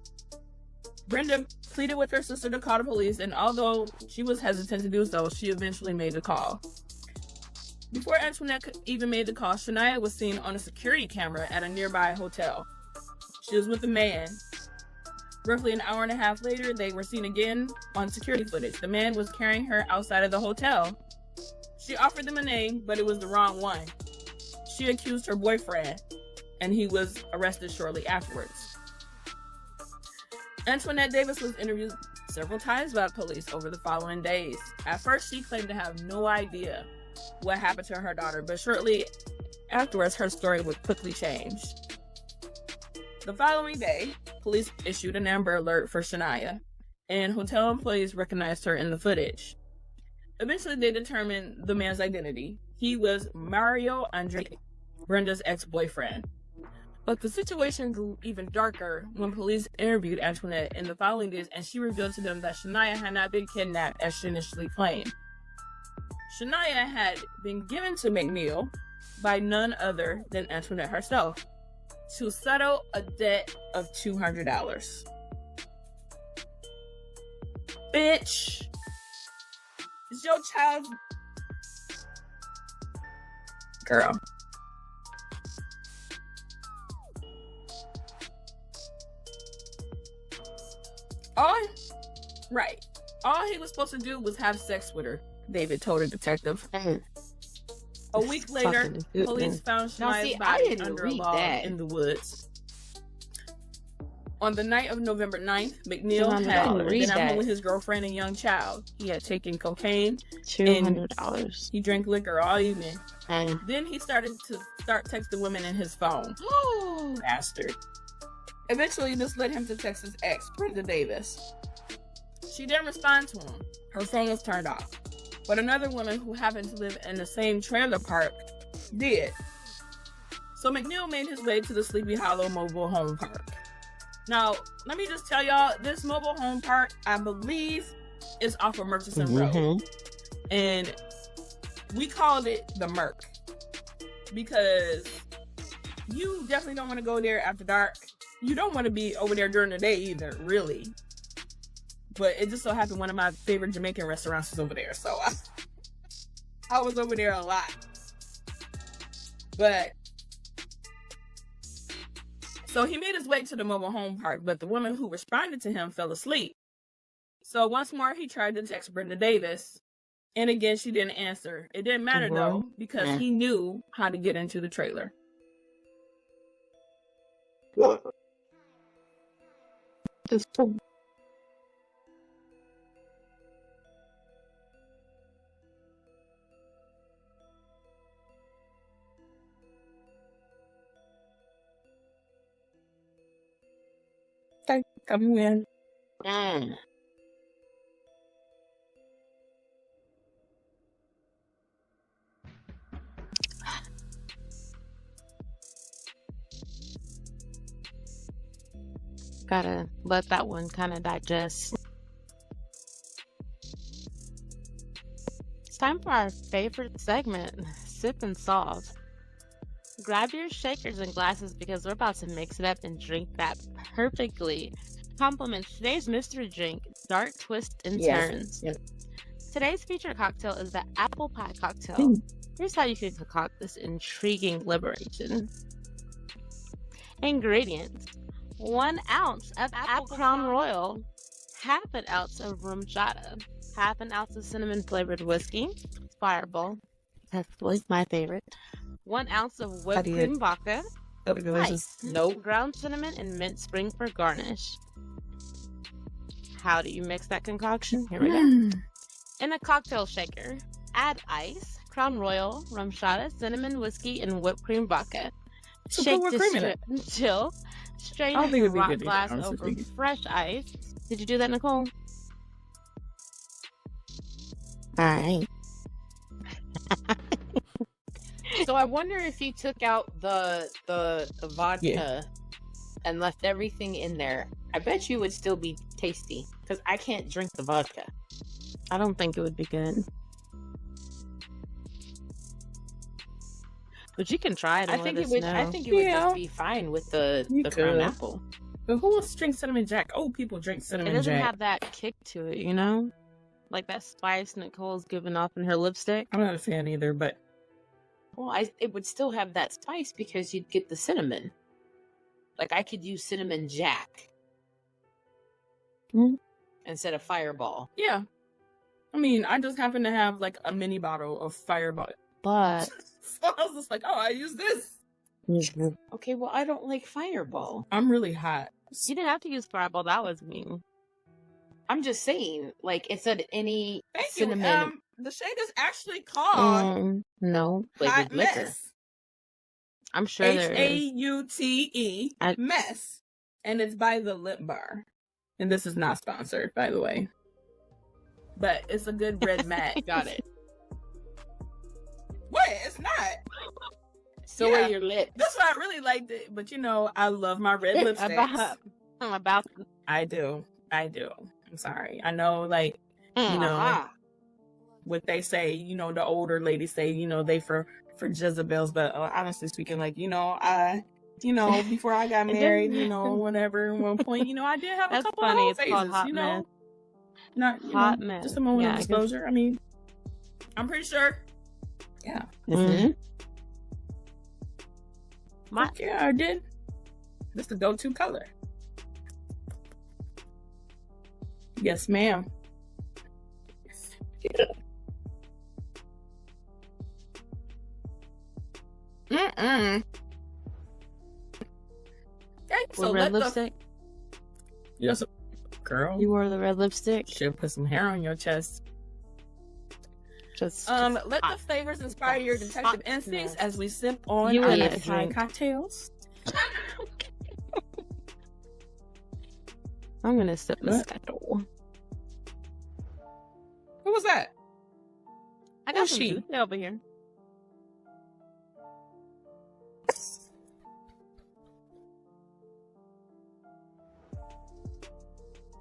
[SPEAKER 3] Brenda pleaded with her sister to call the police, and although she was hesitant to do so, she eventually made the call. Before Antoinette even made the call, Shaniya was seen on a security camera at a nearby hotel. She was with a man. Roughly an hour and a half later, they were seen again on security footage. The man was carrying her outside of the hotel. She offered them a name, but it was the wrong one. She accused her boyfriend, and he was arrested shortly afterwards. Antoinette Davis was interviewed several times by police over the following days. At first, she claimed to have no idea what happened to her daughter, but shortly afterwards, her story would quickly change. The following day, police issued an Amber Alert for Shaniya, and hotel employees recognized her in the footage. Eventually, they determined the man's identity. He was Mario McNeill, Brenda's ex-boyfriend. But the situation grew even darker when police interviewed Antoinette in the following days, and she revealed to them that Shaniya had not been kidnapped as she initially claimed. Shaniya had been given to McNeill by none other than Antoinette herself to settle a debt of $200. Bitch, it's your child's girl. All he was supposed to do was have sex with her, David told a detective. A week later, police found
[SPEAKER 5] Now,
[SPEAKER 3] Shania's
[SPEAKER 5] see, I
[SPEAKER 3] body
[SPEAKER 5] didn't
[SPEAKER 3] under a
[SPEAKER 5] read
[SPEAKER 3] log
[SPEAKER 5] that.
[SPEAKER 3] in the woods. On the night of November 9th, McNeill
[SPEAKER 4] $200.
[SPEAKER 3] had
[SPEAKER 5] Read
[SPEAKER 3] been at
[SPEAKER 5] that.
[SPEAKER 3] home with his girlfriend and young child. He had taken cocaine.
[SPEAKER 4] $200.
[SPEAKER 3] He drank liquor all evening.
[SPEAKER 4] And
[SPEAKER 3] Then he started texting women in his phone. Bastard. Eventually, this led him to text his ex, Brenda Davis. She didn't respond to him. Her phone was turned off. But another woman who happened to live in the same trailer park did. So McNeill made his way to the Sleepy Hollow mobile home park. Now, let me just tell y'all, this mobile home park, I believe, is off of Murchison Road. And we called it the Merc because you definitely don't want to go there after dark. You don't want to be over there during the day either, really. But it just so happened one of my favorite Jamaican restaurants is over there. So I was over there a lot. But so he made his way to the mobile home park, but the woman who responded to him fell asleep. So once more, he tried to text Brenda Davis. And again, she didn't answer. It didn't matter though, because he knew how to get into the trailer. Okay, come in.
[SPEAKER 4] Gotta let that one kind of digest. It's time for our favorite segment, Sip and Salt. Grab your shakers and glasses because we're about to mix it up and drink that perfectly. Compliments today's mystery drink, Dark Twists and Turns.
[SPEAKER 3] Yep.
[SPEAKER 4] Today's featured cocktail is the apple pie cocktail. Here's how you can concoct this intriguing liberation. Ingredients: 1 ounce of apple Crown Royal, half an ounce of rum chata, half an ounce of cinnamon flavored whiskey, Fireball, that's always my favorite, 1 ounce of whipped cream vodka, ice, ground cinnamon, and mint spring for garnish. How do you mix that concoction? Here we go. In a cocktail shaker, add ice, Crown Royal, rum chata, cinnamon whiskey, and whipped cream vodka. Shake until strain in a rock glass over fresh ice. Did you do that, Nicole? Alright.
[SPEAKER 5] So I wonder if you took out the vodka and left everything in there. I bet you it would still be tasty because I can't drink the vodka.
[SPEAKER 4] I don't think it would be good. But you can try it. And
[SPEAKER 5] I think it would just be fine with the brown apple.
[SPEAKER 3] But who wants to drink cinnamon jack? Oh, people drink cinnamon jack.
[SPEAKER 4] It doesn't have that kick to it, you know? Like that spice Nicole's giving off in her lipstick.
[SPEAKER 3] I'm not a fan either, but...
[SPEAKER 5] Well, it would still have that spice because you'd get the cinnamon. Like, I could use cinnamon jack instead of Fireball.
[SPEAKER 3] Yeah. I mean, I just happen to have, like, a mini bottle of Fireball.
[SPEAKER 4] But...
[SPEAKER 3] So I was just like, oh, I use this.
[SPEAKER 5] Okay, well, I don't like Fireball.
[SPEAKER 3] I'm really hot.
[SPEAKER 4] You didn't have to use Fireball. That was me.
[SPEAKER 5] I'm just saying, like, it said any cinnamon.
[SPEAKER 3] The shade is actually called
[SPEAKER 4] no
[SPEAKER 3] Hot Mess.
[SPEAKER 4] I'm sure there is.
[SPEAKER 3] Haute Mess. And it's by the Lip Bar. And this is not sponsored, by the way. But it's a good red matte.
[SPEAKER 5] Got it.
[SPEAKER 3] Wait, it's not.
[SPEAKER 5] So are your lips.
[SPEAKER 3] That's why I really liked it. But you know, I love my red lipsticks.
[SPEAKER 4] I'm about to.
[SPEAKER 3] I do. I'm sorry. I know, like, you know, what they say, you know, the older ladies say, you know, they for Jezebels. But honestly speaking, like, you know, before I got married, you know, whatever, at one point, you know, I did have a couple of whole phases, you know.
[SPEAKER 4] Mess.
[SPEAKER 3] Not, you
[SPEAKER 4] hot
[SPEAKER 3] know,
[SPEAKER 4] mess.
[SPEAKER 3] just a moment of disclosure. I mean, I'm pretty sure. Yeah. Yeah, I did. This is the go-to color. Yes, ma'am. Okay, so
[SPEAKER 4] red lipstick.
[SPEAKER 3] Yes, girl.
[SPEAKER 4] You wore the red lipstick.
[SPEAKER 3] Should put some hair on your chest.
[SPEAKER 4] Just
[SPEAKER 3] let the flavors inspire your detective instincts as we sip on
[SPEAKER 4] You
[SPEAKER 3] our
[SPEAKER 4] and
[SPEAKER 3] next
[SPEAKER 4] drink.
[SPEAKER 3] cocktails.
[SPEAKER 4] I'm gonna sip Moscato.
[SPEAKER 3] Who was that?
[SPEAKER 4] I got
[SPEAKER 3] Who's
[SPEAKER 4] some
[SPEAKER 3] she?
[SPEAKER 4] juice over here.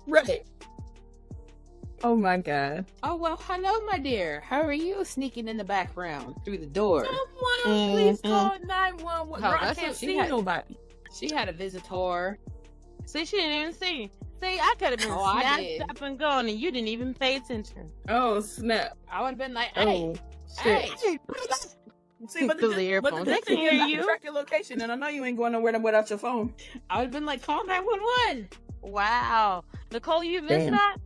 [SPEAKER 3] Right. Oh my god.
[SPEAKER 5] Oh, well, hello, my dear. How are you sneaking in the background through the door?
[SPEAKER 3] Someone please call 911.
[SPEAKER 5] Oh,
[SPEAKER 3] Girl, I
[SPEAKER 5] that's
[SPEAKER 3] can't
[SPEAKER 5] what she
[SPEAKER 3] see
[SPEAKER 5] had.
[SPEAKER 3] nobody.
[SPEAKER 5] She had a visitor.
[SPEAKER 4] See, she didn't even see. See, I could have been
[SPEAKER 5] I
[SPEAKER 4] snapped
[SPEAKER 5] did.
[SPEAKER 4] up and gone, and you didn't even pay attention.
[SPEAKER 3] Oh, snap.
[SPEAKER 5] I would have been like,
[SPEAKER 3] Oh,
[SPEAKER 5] hey,
[SPEAKER 3] shit.
[SPEAKER 5] hey.
[SPEAKER 3] See, but
[SPEAKER 4] The
[SPEAKER 3] the
[SPEAKER 4] earphones.
[SPEAKER 3] good
[SPEAKER 4] They
[SPEAKER 3] thing
[SPEAKER 4] can
[SPEAKER 3] is
[SPEAKER 4] hear
[SPEAKER 3] I
[SPEAKER 4] you.
[SPEAKER 3] can track your location, and I know you ain't going nowhere without your phone.
[SPEAKER 5] I would have been like, call 911.
[SPEAKER 4] Wow. Nicole, you missed
[SPEAKER 3] Damn.
[SPEAKER 4] that?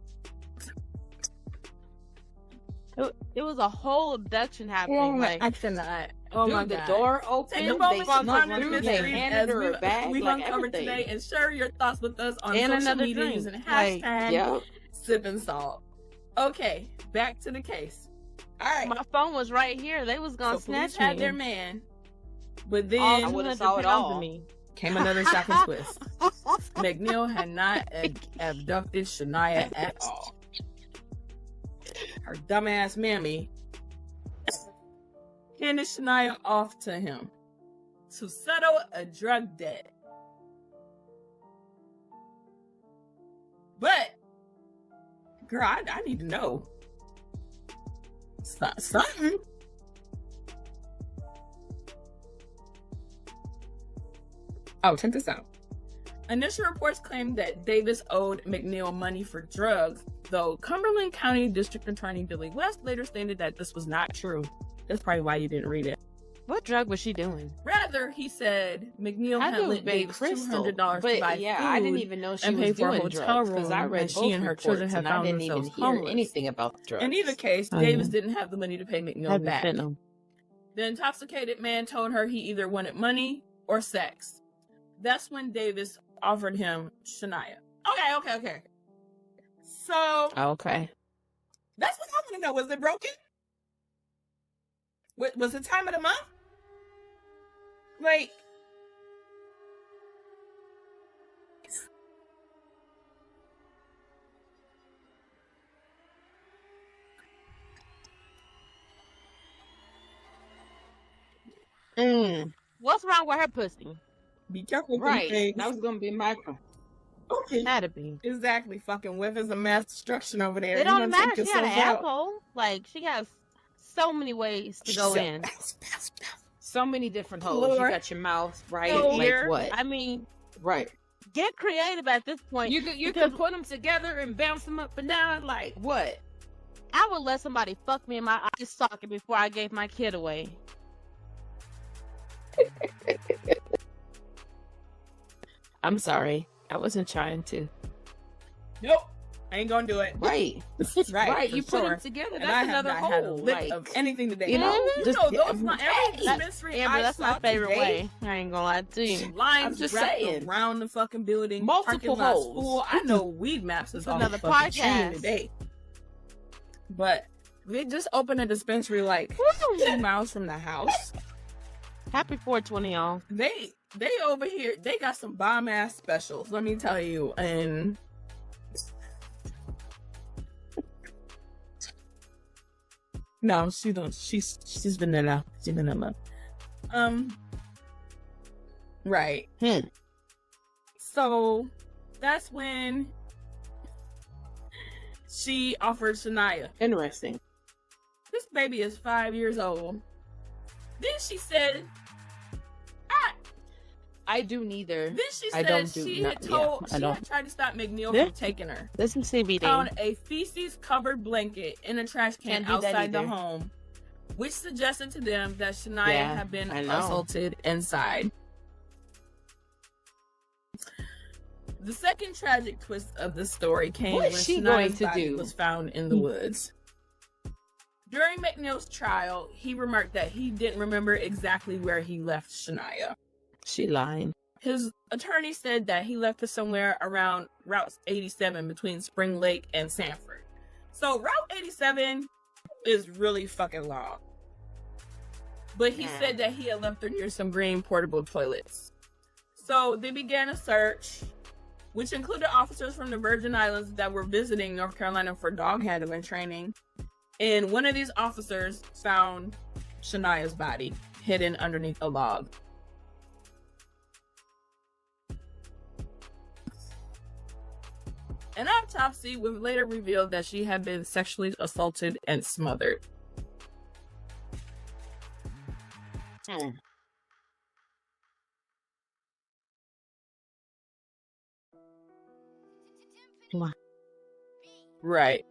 [SPEAKER 4] It was a whole abduction happening. Like,
[SPEAKER 3] I cannot. Oh
[SPEAKER 5] Dude,
[SPEAKER 3] my
[SPEAKER 5] the
[SPEAKER 3] god.
[SPEAKER 5] door
[SPEAKER 3] Take
[SPEAKER 5] opened.
[SPEAKER 3] a
[SPEAKER 5] They
[SPEAKER 3] moment to
[SPEAKER 5] snuck
[SPEAKER 3] find the
[SPEAKER 5] through. They
[SPEAKER 3] mystery
[SPEAKER 5] handed
[SPEAKER 3] as
[SPEAKER 5] her a bag.
[SPEAKER 3] we've
[SPEAKER 5] like
[SPEAKER 3] uncovered
[SPEAKER 5] everything.
[SPEAKER 3] today, and share your thoughts with us on
[SPEAKER 4] And
[SPEAKER 3] social
[SPEAKER 4] another
[SPEAKER 3] media
[SPEAKER 4] drink.
[SPEAKER 3] using
[SPEAKER 4] Like,
[SPEAKER 3] hashtag
[SPEAKER 5] Yep.
[SPEAKER 3] Sip and Salt. Okay, back to the case. All right.
[SPEAKER 4] my phone was right here. They was gonna
[SPEAKER 3] So police
[SPEAKER 4] snatch
[SPEAKER 3] had
[SPEAKER 4] me.
[SPEAKER 3] their man, but then
[SPEAKER 5] I would've saw it all.
[SPEAKER 3] came another shocking twist. McNeill had not abducted Shaniya at all. Her dumbass mammy handed Shaniya off to him to settle a drug debt. Girl, I need to know. Something. Oh, check this out. Initial reports claimed that Davis owed McNeill money for drugs, though Cumberland County District Attorney Billy West later stated that this was not true. That's probably why you didn't read it.
[SPEAKER 4] What drug was she doing?
[SPEAKER 3] Rather, he said McNeill
[SPEAKER 5] I
[SPEAKER 3] had
[SPEAKER 5] knew
[SPEAKER 3] lent Davis $200 to buy food
[SPEAKER 5] I didn't even know she
[SPEAKER 3] and
[SPEAKER 5] was
[SPEAKER 3] pay for a
[SPEAKER 5] doing
[SPEAKER 3] hotel
[SPEAKER 5] drugs because I
[SPEAKER 3] room,
[SPEAKER 5] read
[SPEAKER 3] and
[SPEAKER 5] both
[SPEAKER 3] she and her children
[SPEAKER 5] reports
[SPEAKER 3] had
[SPEAKER 5] and I
[SPEAKER 3] found
[SPEAKER 5] didn't even
[SPEAKER 3] themselves
[SPEAKER 5] hear
[SPEAKER 3] homeless.
[SPEAKER 5] anything about the drugs.
[SPEAKER 3] In either case,
[SPEAKER 4] Oh,
[SPEAKER 3] Davis
[SPEAKER 4] yeah.
[SPEAKER 3] didn't have the money to pay McNeill
[SPEAKER 4] Had
[SPEAKER 3] back.
[SPEAKER 4] fentanyl.
[SPEAKER 3] The intoxicated man told her he either wanted money or sex. That's when Davis offered him Shaniya. Okay. So
[SPEAKER 5] Okay.
[SPEAKER 3] that's what I want to know. Was it broken? Was the time of the month? Like,
[SPEAKER 4] What's wrong with her pussy?
[SPEAKER 3] be careful.
[SPEAKER 5] Right. That was going to be my question.
[SPEAKER 3] Okay.
[SPEAKER 4] Had to be.
[SPEAKER 3] Exactly. Fucking weapons of mass destruction over there.
[SPEAKER 4] It
[SPEAKER 3] You
[SPEAKER 4] don't
[SPEAKER 3] gonna
[SPEAKER 4] matter.
[SPEAKER 3] take
[SPEAKER 4] She had an
[SPEAKER 3] yourself out.
[SPEAKER 4] asshole. Like, she has so many ways to go in.
[SPEAKER 5] So many different holes. You
[SPEAKER 3] Lord.
[SPEAKER 5] got your mouth, right?
[SPEAKER 4] So
[SPEAKER 5] Like
[SPEAKER 4] here,
[SPEAKER 5] what?
[SPEAKER 4] I mean,
[SPEAKER 5] Right.
[SPEAKER 4] get creative at this point.
[SPEAKER 5] You
[SPEAKER 4] because
[SPEAKER 5] could put them together and bounce them up and down. Like what?
[SPEAKER 4] I would let somebody fuck me in my eye socket before I gave my kid away.
[SPEAKER 5] I'm sorry. I wasn't trying to.
[SPEAKER 3] Nope. I ain't gonna do it.
[SPEAKER 5] Right.
[SPEAKER 3] Right.
[SPEAKER 5] You
[SPEAKER 3] for
[SPEAKER 5] put
[SPEAKER 3] sure.
[SPEAKER 5] them together.
[SPEAKER 3] And
[SPEAKER 5] That's
[SPEAKER 3] I have
[SPEAKER 5] another
[SPEAKER 3] not had a
[SPEAKER 5] hole.
[SPEAKER 3] lick
[SPEAKER 5] Like,
[SPEAKER 3] of anything today.
[SPEAKER 5] you know,
[SPEAKER 3] you
[SPEAKER 5] just-
[SPEAKER 3] know those not every dispensary
[SPEAKER 4] Amber,
[SPEAKER 3] I
[SPEAKER 4] that's
[SPEAKER 3] saw
[SPEAKER 4] my favorite
[SPEAKER 3] today,
[SPEAKER 4] way. I ain't gonna lie to you.
[SPEAKER 3] Lines
[SPEAKER 5] I'm just
[SPEAKER 3] wrapped
[SPEAKER 5] saying.
[SPEAKER 3] around the fucking building.
[SPEAKER 5] Multiple
[SPEAKER 3] parking lots
[SPEAKER 5] holes.
[SPEAKER 3] full. I know weed maps is off
[SPEAKER 4] Another
[SPEAKER 3] the fucking chain
[SPEAKER 4] podcast.
[SPEAKER 3] today. But they just opened a dispensary like 2 miles from the house.
[SPEAKER 4] Happy 420, y'all.
[SPEAKER 3] They over here, they got some bomb ass specials, let me tell you. And no, she don't. She's vanilla. She's vanilla. Right. So that's when she offered Shaniya.
[SPEAKER 5] interesting.
[SPEAKER 3] This baby is 5 years old. Then she said,
[SPEAKER 5] I do neither.
[SPEAKER 3] Then she
[SPEAKER 5] I
[SPEAKER 3] said
[SPEAKER 5] don't do
[SPEAKER 3] she
[SPEAKER 5] no-
[SPEAKER 3] had told
[SPEAKER 5] yeah, I
[SPEAKER 3] she
[SPEAKER 5] don't.
[SPEAKER 3] had tried to stop McNeill
[SPEAKER 4] Yeah.
[SPEAKER 3] from taking her.
[SPEAKER 4] This is CBD.
[SPEAKER 3] Found a feces covered blanket in a trash can
[SPEAKER 5] Can't do that
[SPEAKER 3] outside the
[SPEAKER 5] either.
[SPEAKER 3] home, which suggested to them that Shaniya
[SPEAKER 5] Yeah,
[SPEAKER 3] had been
[SPEAKER 5] I know.
[SPEAKER 3] assaulted inside. The second tragic twist of the story came
[SPEAKER 5] What
[SPEAKER 3] when
[SPEAKER 5] is she
[SPEAKER 3] Shania's
[SPEAKER 5] going to
[SPEAKER 3] body
[SPEAKER 5] do?
[SPEAKER 3] was found in the woods. During McNeill's trial, he remarked that he didn't remember exactly where he left Shaniya.
[SPEAKER 5] She lying.
[SPEAKER 3] His attorney said that he left her somewhere around Route 87 between Spring Lake and Sanford. So Route 87 is really fucking long. But he said that he had left her near some green portable toilets. So they began a search, which included officers from the Virgin Islands that were visiting North Carolina for dog handling training. And one of these officers found Shania's body hidden underneath a log. An autopsy would later reveal that she had been sexually assaulted and smothered.
[SPEAKER 4] Wow.
[SPEAKER 3] Right.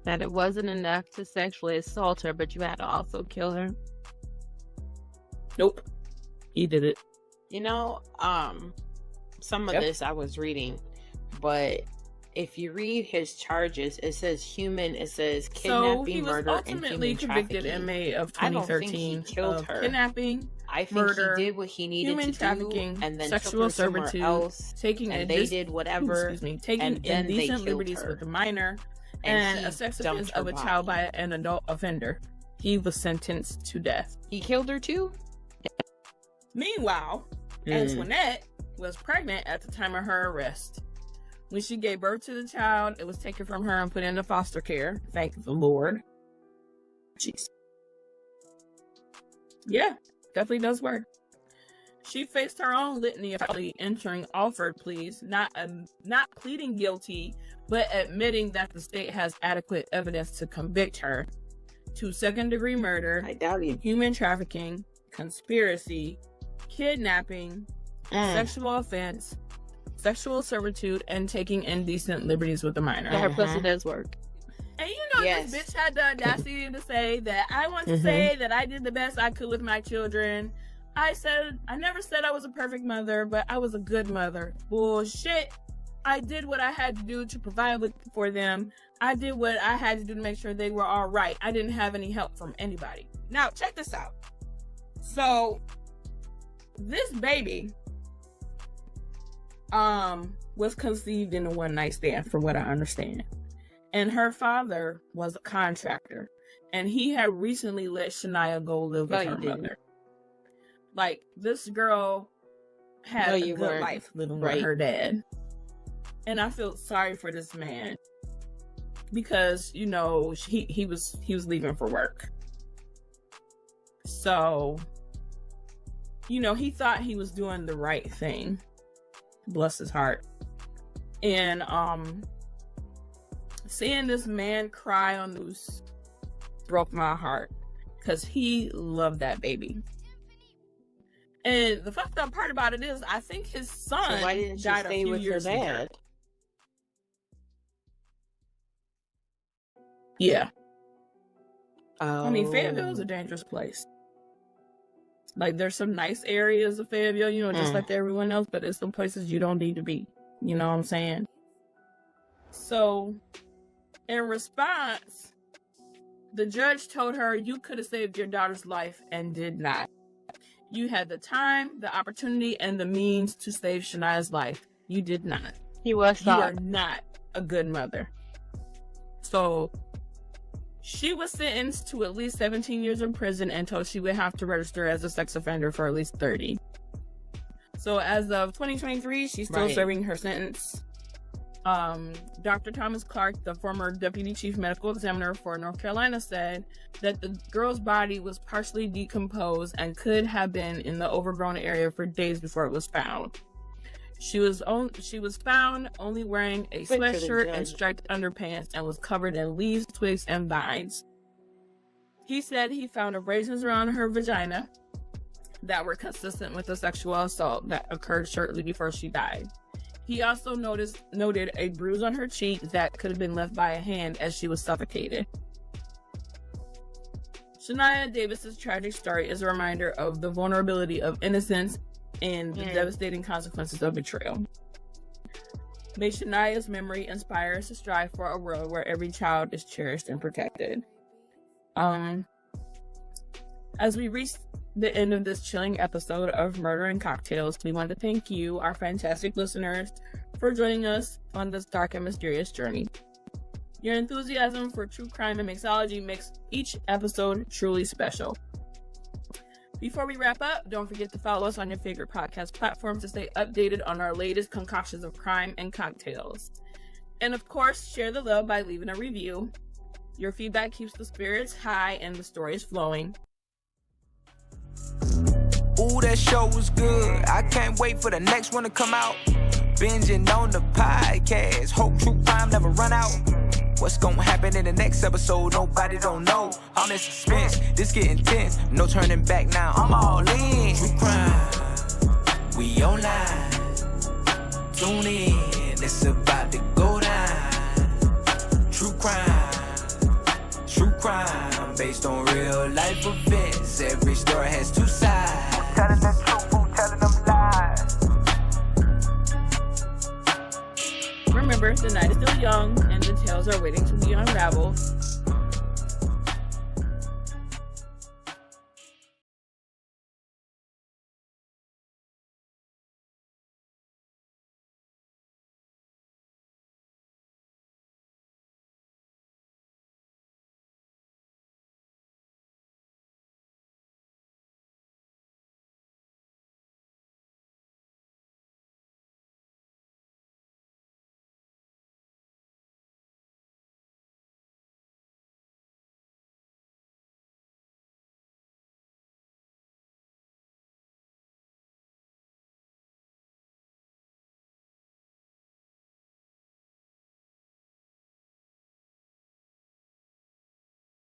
[SPEAKER 4] That it wasn't enough to sexually assault her, but you had to also kill her.
[SPEAKER 3] Nope. He did it.
[SPEAKER 5] You know, some of
[SPEAKER 3] Yep.
[SPEAKER 5] this I was reading, but if you read his charges, it says it says
[SPEAKER 3] So
[SPEAKER 5] kidnapping,
[SPEAKER 3] he was
[SPEAKER 5] murder, and
[SPEAKER 3] ultimately
[SPEAKER 5] human
[SPEAKER 3] convicted
[SPEAKER 5] trafficking.
[SPEAKER 3] in May of
[SPEAKER 5] I don't think
[SPEAKER 3] 2013
[SPEAKER 5] he killed
[SPEAKER 3] of
[SPEAKER 5] her.
[SPEAKER 3] kidnapping,
[SPEAKER 5] I think
[SPEAKER 3] murder,
[SPEAKER 5] he did what he needed
[SPEAKER 3] human
[SPEAKER 5] to
[SPEAKER 3] trafficking,
[SPEAKER 5] do, and then
[SPEAKER 3] sexual
[SPEAKER 5] took her somewhere
[SPEAKER 3] servitude,
[SPEAKER 5] else,
[SPEAKER 3] taking
[SPEAKER 5] and
[SPEAKER 3] a
[SPEAKER 5] they did whatever,
[SPEAKER 3] taking
[SPEAKER 5] and then they
[SPEAKER 3] indecent
[SPEAKER 5] killed
[SPEAKER 3] liberties
[SPEAKER 5] her.
[SPEAKER 3] with a minor,
[SPEAKER 5] and
[SPEAKER 3] and
[SPEAKER 5] he
[SPEAKER 3] a sex
[SPEAKER 5] dumped
[SPEAKER 3] offense
[SPEAKER 5] her
[SPEAKER 3] of a
[SPEAKER 5] body.
[SPEAKER 3] child by an adult offender. He was sentenced to death.
[SPEAKER 5] He killed her too.
[SPEAKER 3] Meanwhile,
[SPEAKER 5] Mm.
[SPEAKER 3] Antoinette was pregnant at the time of her arrest. When she gave birth to the child, it was taken from her and put into foster care. Thank the Lord. Jeez. Yeah, definitely does work. She faced her own litany of entering offered pleas, not pleading guilty, but admitting that the state has adequate evidence to convict her to second-degree murder,
[SPEAKER 5] I doubt you.
[SPEAKER 3] human trafficking, conspiracy, kidnapping, sexual offense, sexual servitude, and taking indecent liberties with a minor.
[SPEAKER 4] Her pussy does work.
[SPEAKER 3] And you know,
[SPEAKER 5] Yes.
[SPEAKER 3] this bitch had the audacity to say that I want to say that I did the best I could with my children. I never said I was a perfect mother, but I was a good mother. Bullshit. I did what I had to do to provide for them. I did what I had to do to make sure they were all right. I didn't have any help from anybody. Now, check this out. So, this baby was conceived in a one-night stand, from what I understand. And her father was a contractor. And he had recently let Shaniya go live with her mother. Like, this girl had a good life living with her dad. And I feel sorry for this man. Because, you know, he was leaving for work. So, you know, he thought he was doing the right thing. Bless his heart. And seeing this man cry on news broke my heart, because he loved that baby. And the fucked up part about it is, I think his son
[SPEAKER 5] So why didn't she
[SPEAKER 3] died a
[SPEAKER 5] stay
[SPEAKER 3] few
[SPEAKER 5] with her
[SPEAKER 3] years later.
[SPEAKER 5] dad?
[SPEAKER 3] Yeah.
[SPEAKER 5] Oh.
[SPEAKER 3] I mean, Fayetteville is a dangerous place. Like, there's some nice areas of Fayetteville, you know, just like everyone else, but there's some places you don't need to be. You know what I'm saying? So, in response, the judge told her, you could have saved your daughter's life and did not. You had the time, the opportunity, and the means to save Shaniya's life. You did not.
[SPEAKER 4] He was
[SPEAKER 3] You are not a good mother. So, she was sentenced to at least 17 years in prison and told she would have to register as a sex offender for at least 30. So as of 2023, she's still serving her sentence. Dr. Thomas Clark, the former deputy chief medical examiner for North Carolina, said that the girl's body was partially decomposed and could have been in the overgrown area for days before it was found. She was found only wearing a sweatshirt and striped underpants and was covered in leaves, twigs, and vines. He said he found abrasions around her vagina that were consistent with the sexual assault that occurred shortly before she died. He also noted a bruise on her cheek that could have been left by a hand as she was suffocated. Shaniya Davis's tragic story is a reminder of the vulnerability of innocence and the devastating consequences of betrayal. May Shaniya's memory inspire us to strive for a world where every child is cherished and protected. As we reach the end of this chilling episode of Murder and Cocktails, we want to thank you, our fantastic listeners, for joining us on this dark and mysterious journey. Your enthusiasm for true crime and mixology makes each episode truly special. Before we wrap up, don't forget to follow us on your favorite podcast platforms to stay updated on our latest concoctions of crime and cocktails. And of course, share the love by leaving a review. Your feedback keeps the spirits high and the stories flowing.
[SPEAKER 2] Ooh, that show was good. I can't wait for the next one to come out. Binging on the podcast. Hope true crime never run out. What's gonna happen in the next episode? Nobody don't know. I'm in suspense. This get intense. No turning back now. I'm all in. True crime. We online. Tune in. It's about to go down. True crime. True crime. Based on real life events. Every story has two sides.
[SPEAKER 1] Telling the truth, who telling them lies?
[SPEAKER 3] Remember, the night is still young and the tales are waiting to be unraveled.